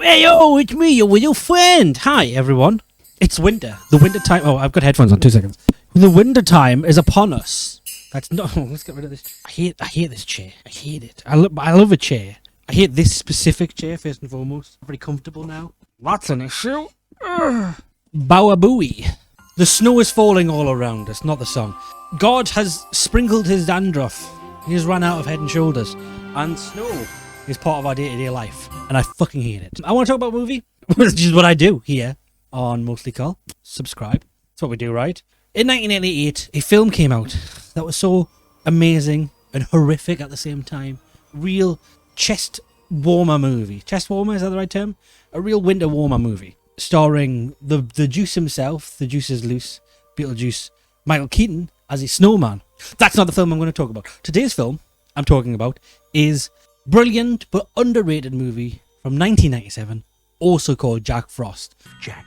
Hey yo, it's me, your friend. Hi everyone. It's winter. The winter time. Oh, I've got headphones on. 2 seconds. The winter time is upon us. That's not. Let's get rid of this. I hate this chair. I hate it. I love a chair. I hate this specific chair first and foremost. I'm pretty comfortable now. That's an issue. Bowabooey. The snow is falling all around us. Not the song. God has sprinkled his dandruff. He has run out of head and shoulders. And snow is part of our day-to-day life. And I fucking hate it. I want to talk about a movie, which is what I do here on Mostlykarl. Subscribe. That's what we do, right? In 1988, a film came out that was so amazing and horrific at the same time. Real chest-warmer movie. Chest-warmer, is that the right term? A real winter-warmer movie. Starring the Juice himself, the Juice is Loose, Beetlejuice, Michael Keaton as a snowman. That's not the film I'm going to talk about. Today's film I'm talking about is brilliant but underrated movie from 1997, also called Jack Frost. Jack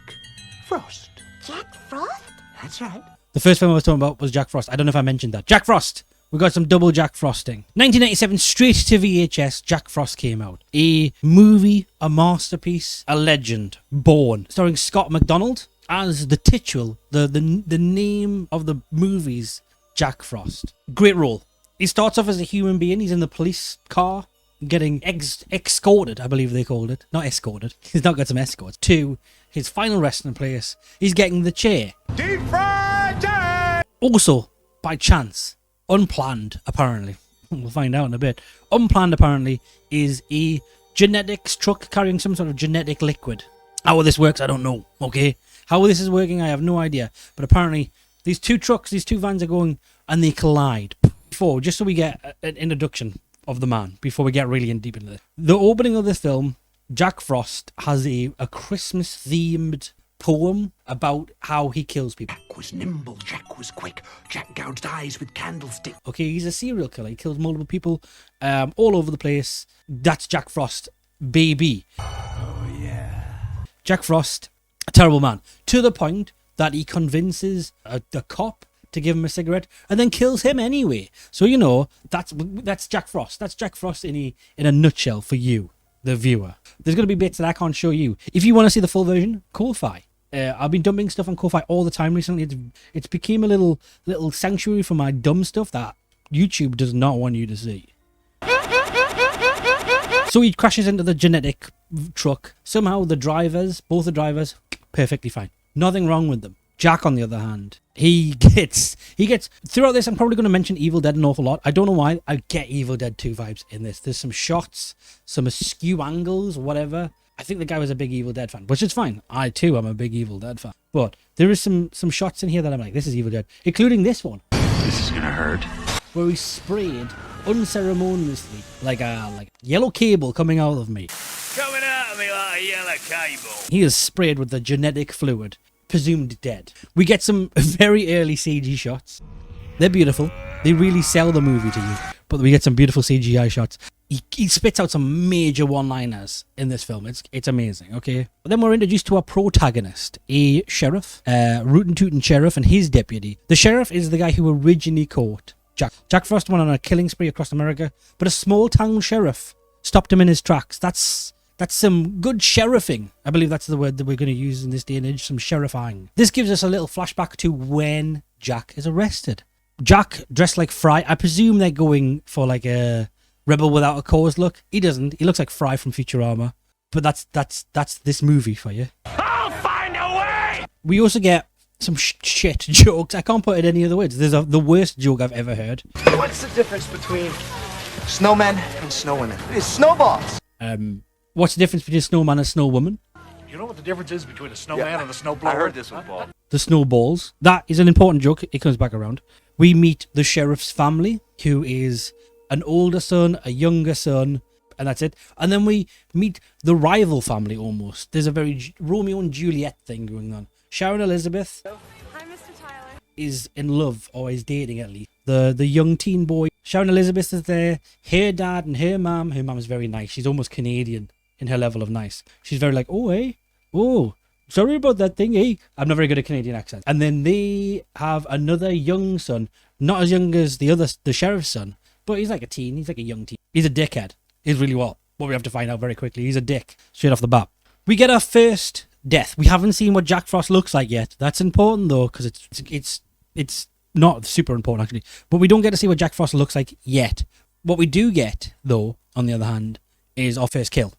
Frost. Jack Frost? That's right. The first film I was talking about was Jack Frost. I don't know if I mentioned that. Jack Frost. We got some double Jack Frosting. 1997, straight to VHS, Jack Frost came out. A movie, a masterpiece, a legend, born. Starring Scott McDonald as the titular, the name of the movie's Jack Frost. Great role. He starts off as a human being. He's in the police car, getting escorted, I believe they called it. Not escorted. He's not got some escorts. To his final resting place. He's getting the chair. Deep fried chair. Also, by chance, unplanned, apparently. We'll find out in a bit. Unplanned, apparently, is a genetics truck carrying some sort of genetic liquid. How this works, I don't know, okay? How this is working, I have no idea. But apparently, these two vans are going and they collide. Before, just so we get an introduction of the man, before we get really in deep into this. The opening of this film, Jack Frost has a Christmas-themed poem about how he kills people. Jack was nimble, Jack was quick. Jack gouged eyes with candlestick. Okay, he's a serial killer. He kills multiple people all over the place. That's Jack Frost, baby. Oh, yeah. Jack Frost, a terrible man. To the point that he convinces the cop to give him a cigarette and then kills him anyway. So, you know, that's Jack Frost. That's Jack Frost in a nutshell for you, the viewer. There's going to be bits that I can't show you. If you want to see the full version, Ko-Fi. I've been dumping stuff on Ko-Fi all the time recently. It's became a little sanctuary for my dumb stuff that YouTube does not want you to see. So he crashes into the genetic truck. Somehow both the drivers, perfectly fine. Nothing wrong with them. Jack, on the other hand, he gets throughout this. I'm probably going to mention Evil Dead an awful lot. I don't know why. I get Evil Dead 2 vibes in this. There's some shots, some askew angles, whatever. I think the guy was a big Evil Dead fan, which is fine. I too am a big Evil Dead fan. But there is some shots in here that I'm like, this is Evil Dead, including this one. This is gonna hurt. Where he sprayed unceremoniously like a yellow cable coming out of me. Coming out of me like a yellow cable. He is sprayed with the genetic fluid. Presumed dead. We get some very early CG shots. They're beautiful. They really sell the movie to you. But we get some beautiful CGI shots. He spits out some major one-liners in this film. It's amazing, okay? But then we're introduced to our protagonist, a sheriff, rootin' tootin' sheriff and his deputy. The sheriff is the guy who originally caught Jack Frost went on a killing spree across America, but a small-town sheriff stopped him in his tracks. That's some good sheriffing. I believe that's the word that we're going to use in this day and age, some sheriffing. This gives us a little flashback to when Jack is arrested. Jack, dressed like Fry. I presume they're going for like a Rebel Without a Cause look. He doesn't. He looks like Fry from Futurama. But that's this movie for you. I'll find a way! We also get some shit jokes. I can't put it any other words. There's the worst joke I've ever heard. What's the difference between snowmen and snowwomen? It's snowballs. What's the difference between a snowman and a snowwoman? You know what the difference is between a snowman and a snowblower? I heard this one, Paul. The snowballs. That is an important joke. It comes back around. We meet the sheriff's family, who is an older son, a younger son, and that's it. And then we meet the rival family almost. There's a very Romeo and Juliet thing going on. Sharon Elizabeth Hi, Mr. Tyler. is in love, or is dating at least, the young teen boy. Sharon Elizabeth is there. Her dad and her mum. Her mum is very nice. She's almost Canadian in her level of nice. She's very like, oh, hey, oh, sorry about that thing, eh? I'm not very good at Canadian accents. And then they have another young son, not as young as the sheriff's son, but he's like a teen. He's like a young teen. He's a dickhead. He's really what we have to find out very quickly. He's a dick straight off the bat. We get our first death. We haven't seen what Jack Frost looks like yet. That's important though, because it's not super important actually. But we don't get to see what Jack Frost looks like yet. What we do get though, on the other hand, is our first kill,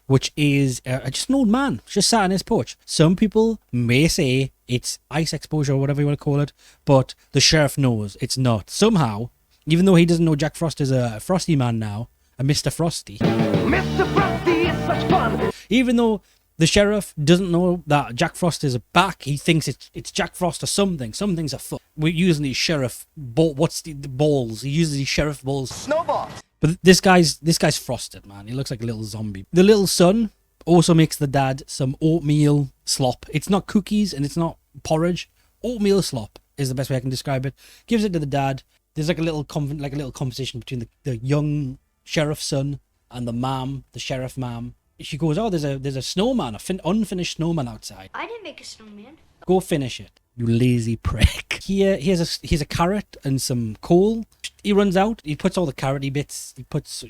which is just an old man just sat on his porch. Some people may say it's ice exposure or whatever you want to call it, but the sheriff knows it's not. Somehow, even though he doesn't know Jack Frost is a frosty man now, a Mr. Frosty. Mr. Frosty is such fun! Even though the sheriff doesn't know that Jack Frost is back, he thinks it's Jack Frost or something. Something's afoot. We're using these sheriff what's the balls? He uses these sheriff balls. Snowballs. But this guy's frosted, man. He looks like a little zombie. The little son also makes the dad some oatmeal slop. It's not cookies and it's not porridge. Oatmeal slop is the best way I can describe it. Gives it to the dad. There's like a little conversation between the young sheriff's son and the sheriff mom. She goes, "Oh, there's a snowman, unfinished snowman outside. I didn't make a snowman. Go finish it, you lazy prick." Here's a carrot and some coal. He runs out. He puts all the carroty bits. He puts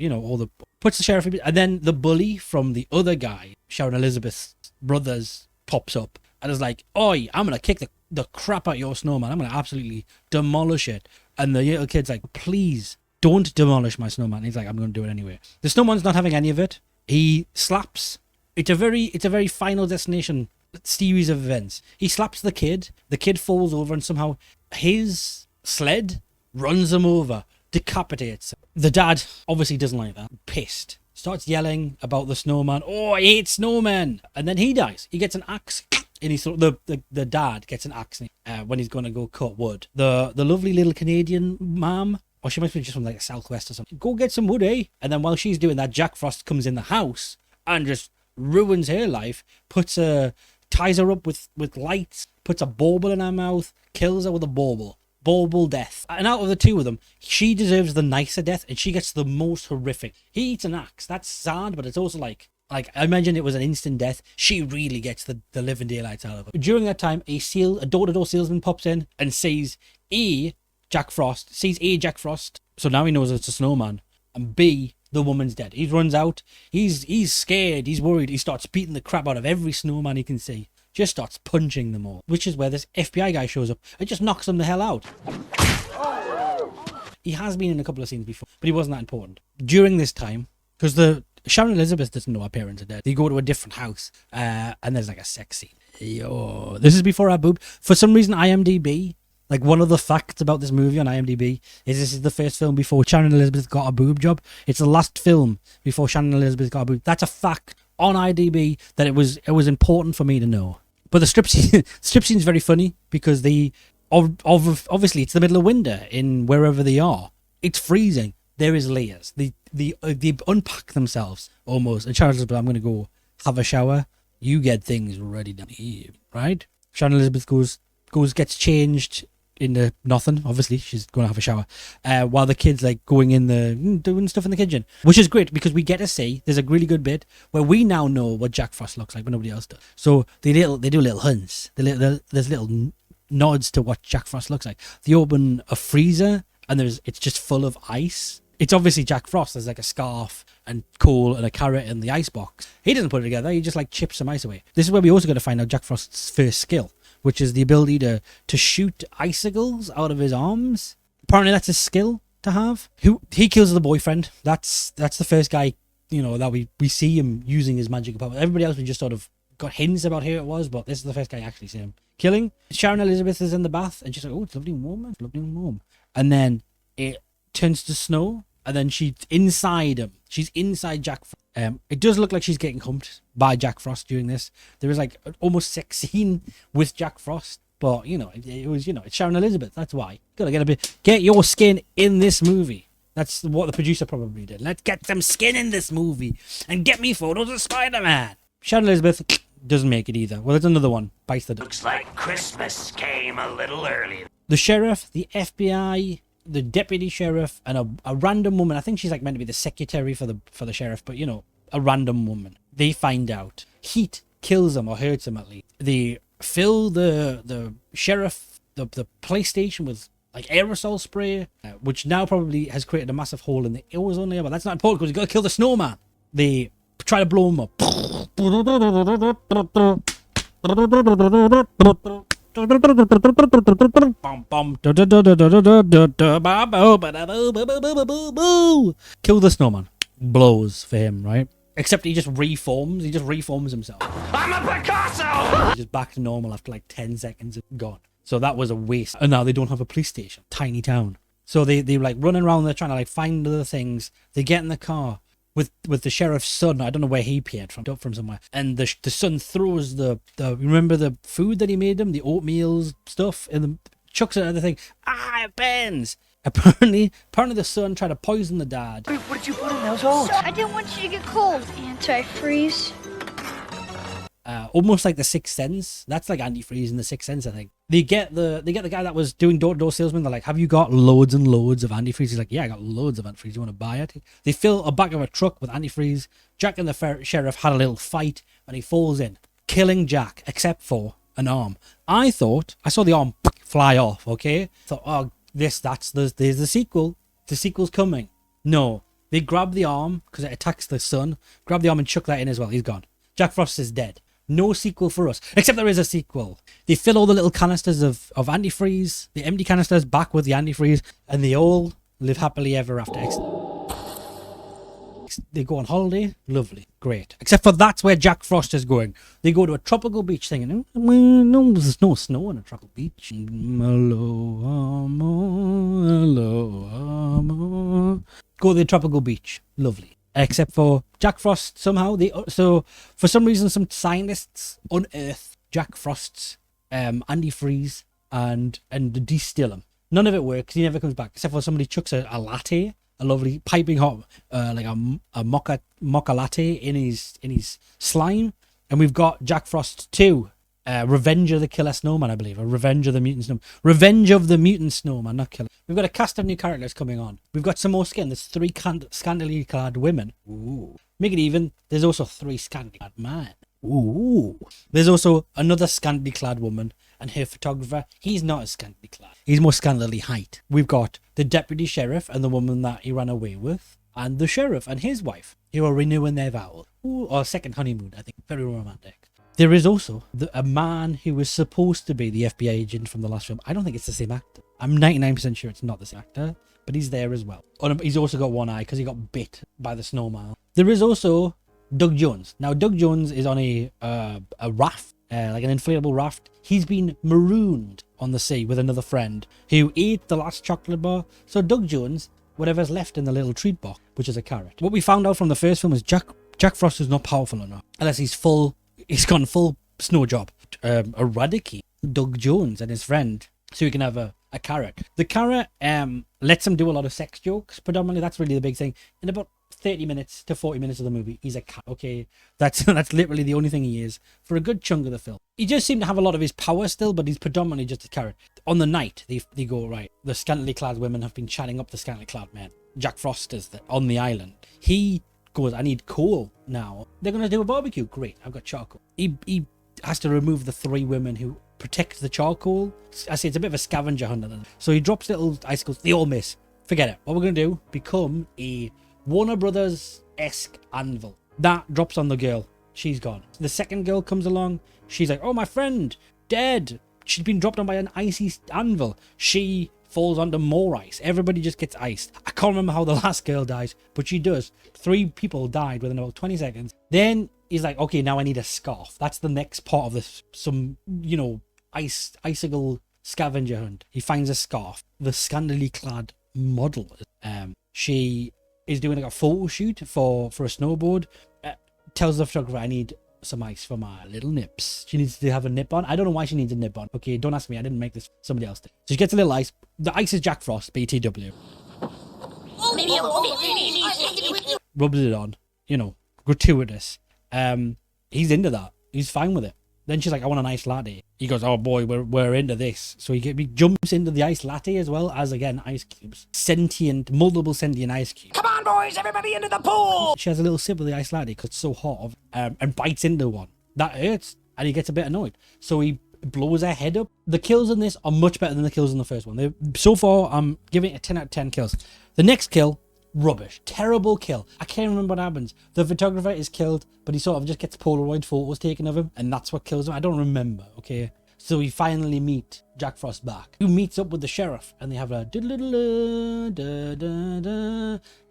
puts the sheriff bit, and then the bully from the other guy, Sharon Elizabeth's brothers, pops up and is like, "Oi, I'm gonna kick the crap out of your snowman. I'm gonna absolutely demolish it." And the little kid's like, "Please don't demolish my snowman." He's like, "I'm gonna do it anyway." The snowman's not having any of it. He slaps. It's a very Final Destination series of events. He slaps the kid. The kid falls over and somehow his sled runs him over, decapitates him. The dad obviously doesn't like that. Pissed. Starts yelling about the snowman. "Oh, I hate snowmen." And then he dies. He gets an axe. And the dad gets an axe when he's going to go cut wood. The lovely little Canadian mom, or she must be just from like the southwest or something, "Go get some wood, eh?" And then while she's doing that, Jack Frost comes in the house and just ruins her life, ties her up with lights, puts a bauble in her mouth, kills her with a bauble. Bauble death. And out of the two of them, she deserves the nicer death and she gets the most horrific. He eats an axe. That's sad, but it's also like I imagine it was an instant death. She really gets the living daylights out of her. During that time, a door-to-door salesman pops in and sees Jack Frost, so now he knows it's a snowman, and B, the woman's dead. He runs out, he's scared, he's worried, he starts beating the crap out of every snowman he can see, just starts punching them all, which is where this FBI guy shows up and just knocks them the hell out. He has been in a couple of scenes before, but he wasn't that important. During this time, because Sharon Elizabeth doesn't know her parents are dead, they go to a different house, and there's like a sex scene. Yo, this is before our boob. For some reason, IMDb, like one of the facts about this movie on IMDb is this is the first film before Sharon Elizabeth got a boob job. It's the last film before Sharon Elizabeth got a boob. That's a fact on IMDb that it was important for me to know. But the strip scene's very funny because obviously it's the middle of winter in wherever they are. It's freezing. There is layers. They unpack themselves almost. And Sharon Elizabeth, "I'm going to go have a shower. You get things ready down here," right? Sharon Elizabeth gets changed into nothing. Obviously, she's going to have a shower. While the kid's like going in doing stuff in the kitchen, which is great because we get to see. There's a really good bit where we now know what Jack Frost looks like, but nobody else does. So they do little hints. There's little nods to what Jack Frost looks like. They open a freezer and it's just full of ice. It's obviously Jack Frost. There's like a scarf and coal and a carrot in the ice box. He doesn't put it together. He just like chips some ice away. This is where we also got to find out Jack Frost's first skill, which is the ability to shoot icicles out of his arms. Apparently that's a skill to have. He kills the boyfriend. That's the first guy, that we see him using his magic power. Everybody else we just sort of got hints about who it was, but this is the first guy I actually see him killing. Sharon Elizabeth is in the bath and she's like, "Oh, it's lovely and warm. And then it turns to snow and then she's inside him. She's inside Jack Frost. It does look like she's getting humped by Jack Frost during this. There is like an almost sex scene with Jack Frost, but it's Sharon Elizabeth. That's why. Gotta get your skin in this movie. That's what the producer probably did. Let's get some skin in this movie and get me photos of Spider-Man. Sharon Elizabeth doesn't make it either. Well, there's another one. Bites the dust. Looks like Christmas came a little early. The sheriff, the FBI, the deputy sheriff, and a random woman. I think she's like meant to be the secretary for the sheriff, but a random woman. They find out. Heat kills him or hurts him at least. They fill the sheriff, the police station with like aerosol spray, which now probably has created a massive hole in the ozone layer, but that's not important because you got to kill the snowman. They Try to blow him up. Kill the snowman. Blows for him, right? Except he just reforms. He just reforms himself. I'm a Picasso! He's just back to normal after like 10 seconds. Gone. So that was a waste. And now they don't have a police station. Tiny town. So they like running around there trying to like find other things. They get in the car with the sheriff's son. I don't know where he appeared from. Up from somewhere. And the son throws the remember the food that he made them? The oatmeal stuff in the chucks it at the thing. It burns. Apparently the son tried to poison the dad. What did you put in those oats? I didn't want you to get cold. Antifreeze. Almost like the Sixth Sense. That's like antifreeze in the Sixth Sense, I think. They get the guy that was doing door-to-door salesman. They're like, have you got loads and loads of antifreeze? He's like, yeah, I got loads of antifreeze. You want to buy it? They fill a back of a truck with antifreeze. Jack and the sheriff had a little fight and he falls in, killing Jack, except for an arm. I saw the arm fly off, okay? Thought, oh, there's the sequel. The sequel's coming. No. They grab the arm because it attacks the son. Grab the arm and chuck that in as well. He's gone. Jack Frost is dead. No sequel for us. Except there is a sequel. They fill all the little canisters of antifreeze. The empty canisters back with the antifreeze. And they all live happily ever after. They go on holiday. Lovely. Great. Except for that's where Jack Frost is going. They go to a tropical beach singing. No, there's no snow on a tropical beach. Hello. Go to the tropical beach. Lovely. Except for Jack Frost, somehow for some reason some scientists unearth Jack Frost's antifreeze and distill him. None of it works. He never comes back except for somebody chucks a latte, a lovely piping hot like a mocha latte in his slime, and we've got Jack Frost 2. Revenge of the Killer Snowman, I believe. Or Revenge of the Mutant Snowman. Revenge of the Mutant Snowman, not Killer. We've got a cast of new characters coming on. We've got some more skin. There's 3 scantily clad women. Ooh. Make it even. There's also 3 scantily clad men. Ooh. There's also another scantily clad woman and her photographer. He's not as scantily clad. He's more scantily height. We've got the deputy sheriff and the woman that he ran away with. And the sheriff and his wife, who are renewing their vows. Ooh, or second honeymoon, I think. Very romantic. There is also a man who was supposed to be the FBI agent from the last film. I don't think it's the same actor. I'm 99% sure it's not the same actor, but he's there as well. He's also got one eye because he got bit by the snowman. There is also Doug Jones. Now, Doug Jones is on a raft, like an inflatable raft. He's been marooned on the sea with another friend who ate the last chocolate bar. So Doug Jones, whatever's left in the little treat box, which is a carrot. What we found out from the first film is Jack Frost is not powerful enough unless he's gone full snow job. Eradicate Doug Jones and his friend so he can have a carrot. The carrot lets him do a lot of sex jokes predominantly. That's really the big thing. In about 30 minutes to 40 minutes of the movie, he's a cat. Okay, that's literally the only thing he is for a good chunk of the film. He just seemed to have a lot of his power still, but he's predominantly just a carrot. On the night, they go, right, the scantily clad women have been chatting up the scantily clad men. Jack Frost is on the island. He goes, I need coal now. They're going to do a barbecue. Great, I've got charcoal. He has to remove the 3 women who protect the charcoal. I say it's a bit of a scavenger hunt. So he drops little icicles. They all miss. Forget it. What we're going to do, become a Warner Brothers-esque anvil. That drops on the girl. She's gone. The second girl comes along. She's like, oh, my friend, dead. She's been dropped on by an icy anvil. She falls onto more ice. Everybody just gets iced. I can't remember how the last girl dies, but she does. 3 people died within about 20 seconds. Then he's like, okay, now I need a scarf. That's the next part of this, some, icicle scavenger hunt. He finds a scarf. The scantily clad model, she is doing like a photo shoot for a snowboard. Tells the photographer, I need some ice for my little nips. She needs to have a nip on. I don't know why she needs a nip on. Okay, don't ask me. I didn't make this. Somebody else did. So she gets a little ice. The ice is Jack Frost, BTW. Rubs it on. Gratuitous. He's into that. He's fine with it. Then she's like, I want an iced latte. He goes, oh boy, we're into this. So he jumps into the iced latte as well as, again, ice cubes. Multiple sentient ice cubes. Come on, boys, everybody into the pool! She has a little sip of the iced latte because it's so hot, and bites into one. That hurts, and he gets a bit annoyed. So he blows her head up. The kills in this are much better than the kills in the first one. So far, I'm giving it a 10 out of 10 kills. The next kill, Rubbish. Terrible kill. I can't remember what happens. The photographer is killed, but he sort of just gets Polaroid photos taken of him, and that's what kills him. I don't remember, okay? So we finally meet Jack Frost back, who meets up with the sheriff, and they have a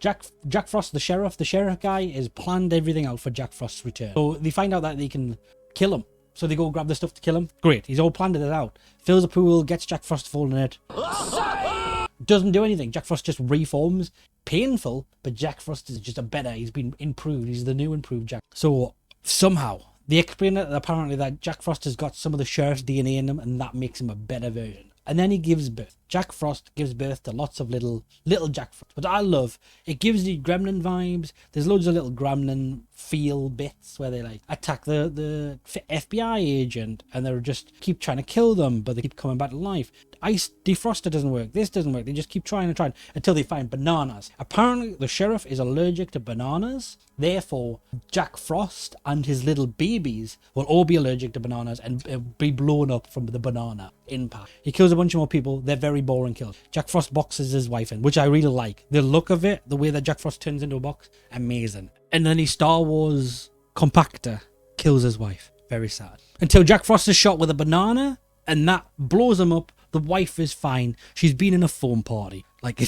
Jack Frost, the sheriff guy, has planned everything out for Jack Frost's return. So they find out that they can kill him. So they go grab the stuff to kill him. Great, he's all planned it out. Fills a pool, gets Jack Frost full in it. Doesn't do anything. Jack Frost just reforms. Painful, but Jack Frost is just a better. He's been improved. He's the new improved Jack. So somehow they explain it apparently that Jack Frost has got some of the sheriff's DNA in him, and that makes him a better version. And then he gives birth. Jack Frost gives birth to lots of little Jack Frost. But I love, it gives you gremlin vibes. There's loads of little gremlin feel bits where they like attack the FBI agent, and they just keep trying to kill them, but they keep coming back to life. Ice defroster doesn't work. This doesn't work. They just keep trying and trying until they find bananas. Apparently the sheriff is allergic to bananas. Therefore, Jack Frost and his little babies will all be allergic to bananas and be blown up from the banana impact. He kills a bunch of more people. They're very boring kills. Jack Frost boxes his wife in, which I really like. The look of it, the way that Jack Frost turns into a box, amazing. And then his Star Wars compactor kills his wife. Very sad. Until Jack Frost is shot with a banana, and that blows him up. The wife is fine. She's been in a foam party. Like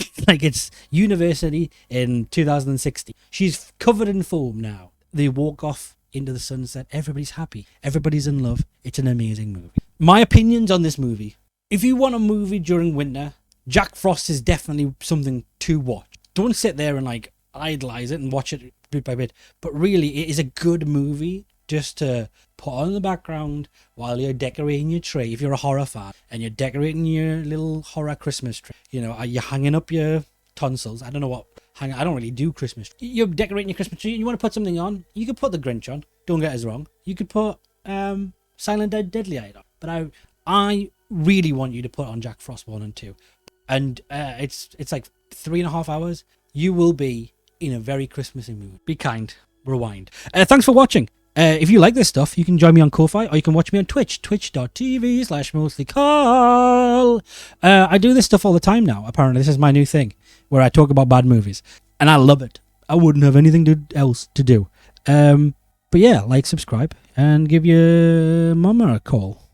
it's university in 2016. She's covered in foam now. They walk off into the sunset. Everybody's happy. Everybody's in love. It's an amazing movie. My opinions on this movie. If you want a movie during winter, Jack Frost is definitely something to watch. Don't sit there and like idolize it and watch it bit by bit. But really, it is a good movie just to put on in the background while you're decorating your tree. If you're a horror fan and you're decorating your little horror Christmas tree, you know, you're hanging up your tonsils. I don't know what I don't really do Christmas. You're decorating your Christmas tree and you want to put something on. You could put the Grinch on. Don't get us wrong. You could put Silent Deadly Eye on. But I really want you to put on Jack Frost 1 and 2. And it's like 3.5 hours. You will be in a very Christmassy mood. Be kind. Rewind. Thanks for watching. If you like this stuff, you can join me on Ko-Fi, or you can watch me on Twitch, twitch.tv/Mostlykarl. I do this stuff all the time now. Apparently, this is my new thing, where I talk about bad movies. And I love it. I wouldn't have anything else to do. But yeah, like, subscribe, and give your mama a call.